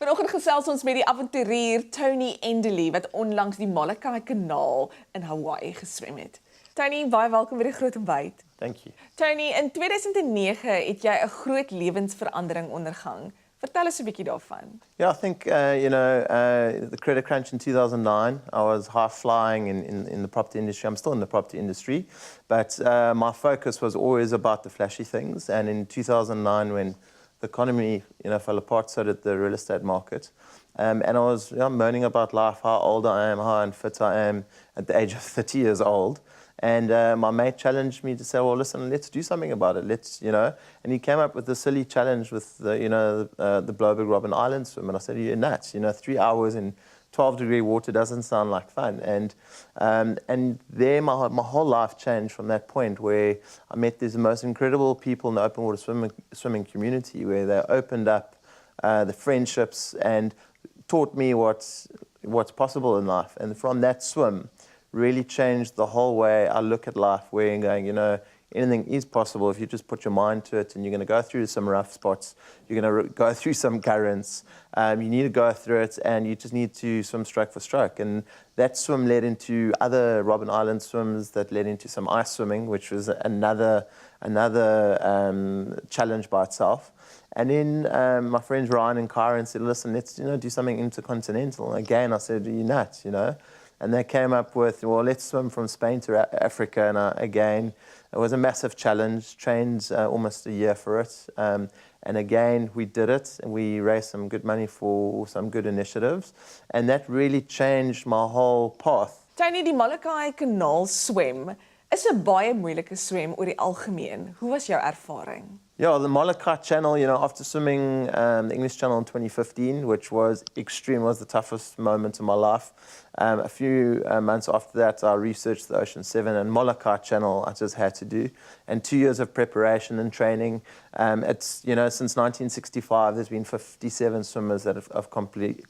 Vanoggend gesels ons met die avonturier Toni Enderli wat onlangs die Molokai Kanaal in Hawaii geswem het. Toni, baie welkom by die Groot Ontbyt. Thank you. Toni, in 2009 het jy 'n groot lewensverandering ondergang. Vertel ons 'n bietjie daarvan. Yeah, I think, the credit crunch in 2009, I was high flying in the property industry. I'm still in the property industry, but my focus was always about the flashy things. And in 2009, when the economy, fell apart, so did the real estate market. And I was moaning about life, how old I am, how unfit I am at the age of 30 years old. And my mate challenged me to say, well, listen, let's do something about it. And he came up with a silly challenge with the Bloberg Robben Island swim. And I said, you're nuts. 3 hours in 12-degree water doesn't sound like fun. And there my whole life changed from that point, where I met these most incredible people in the open water swimming community, where they opened up the friendships and taught me what's possible in life. And from that swim, really changed the whole way I look at life, where I'm going, anything is possible if you just put your mind to it, and you're going to go through some rough spots, you're going to go through some currents, you need to go through it, and you just need to swim stroke for stroke. And that swim led into other Robben Island swims that led into some ice swimming, which was another challenge by itself. And then my friends Ryan and Kyron said, listen, let's do something intercontinental. And again, I said, you're nuts, And they came up with, well, let's swim from Spain to Africa. And again, it was a massive challenge, trained almost a year for it. And again, we did it, and we raised some good money for some good initiatives. And that really changed my whole path. Toni, die Molokai Kanaal swem is 'n baie moeilike swem oor die algemeen. Hoe was jou ervaring? Yeah, the Molokai Channel, after swimming the English Channel in 2015, which was extreme, was the toughest moment of my life. A few months after that, I researched the Ocean 7 and Molokai Channel I just had to do. And 2 years of preparation and training. It's, since 1965, there's been 57 swimmers that have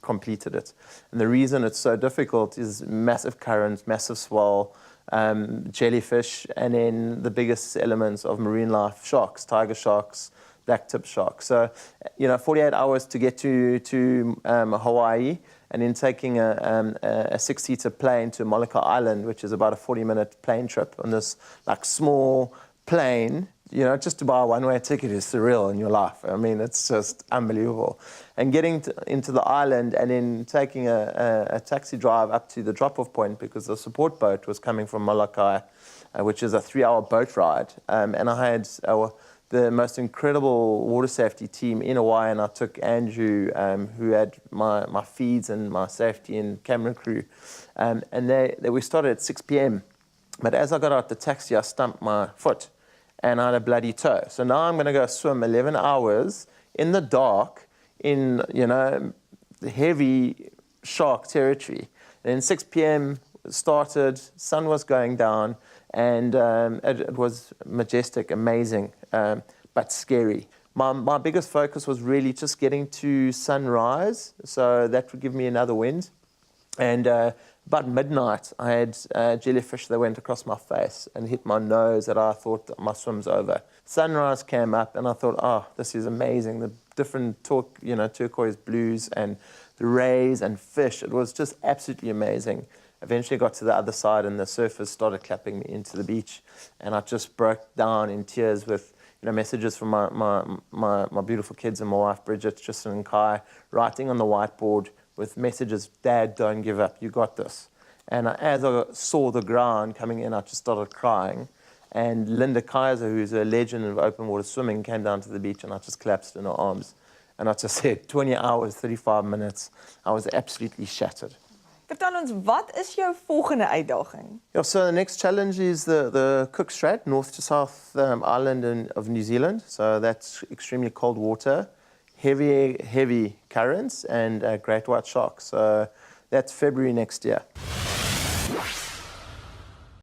completed it. And the reason it's so difficult is massive currents, massive swell, jellyfish, and then the biggest elements of marine life, sharks, tiger sharks, black-tip sharks. So, 48 hours to get to Hawaii, and then taking a 6-seater plane to Molokai Island, which is about a 40-minute plane trip on this small plane. Just to buy a one-way ticket is surreal in your life. I mean, it's just unbelievable. And getting into the island and then taking a taxi drive up to the drop-off point, because the support boat was coming from Molokai, which is a 3-hour boat ride. And I had the most incredible water safety team in Hawaii, and I took Andrew, who had my feeds and my safety and camera crew. And we started at 6 p.m. But as I got out the taxi, I stumped my foot, and I had a bloody toe. So now I'm going to go swim 11 hours in the dark in, heavy shark territory. And then 6 p.m. started, sun was going down, and it was majestic, amazing, but scary. My biggest focus was really just getting to sunrise, so that would give me another wind. And about midnight, I had jellyfish that went across my face and hit my nose, that I thought that my swim's over. Sunrise came up, and I thought, oh, this is amazing. The different turquoise blues and the rays and fish. It was just absolutely amazing. Eventually got to the other side, and the surfers started clapping me into the beach. And I just broke down in tears with messages from my beautiful kids and my wife, Bridget, Tristan and Kai, writing on the whiteboard with messages, Dad, don't give up, you got this. And as I saw the ground coming in, I just started crying. And Linda Kaiser, who's a legend of open water swimming, came down to the beach, and I just collapsed in her arms. And I just said, 20 hours, 35 minutes. I was absolutely shattered. Vertel ons, wat is jou volgende uitdaging? Yeah, so the next challenge is the Cook Strait, north to south island of New Zealand. So that's extremely cold water, heavy currents, and great white sharks. So that's February next year.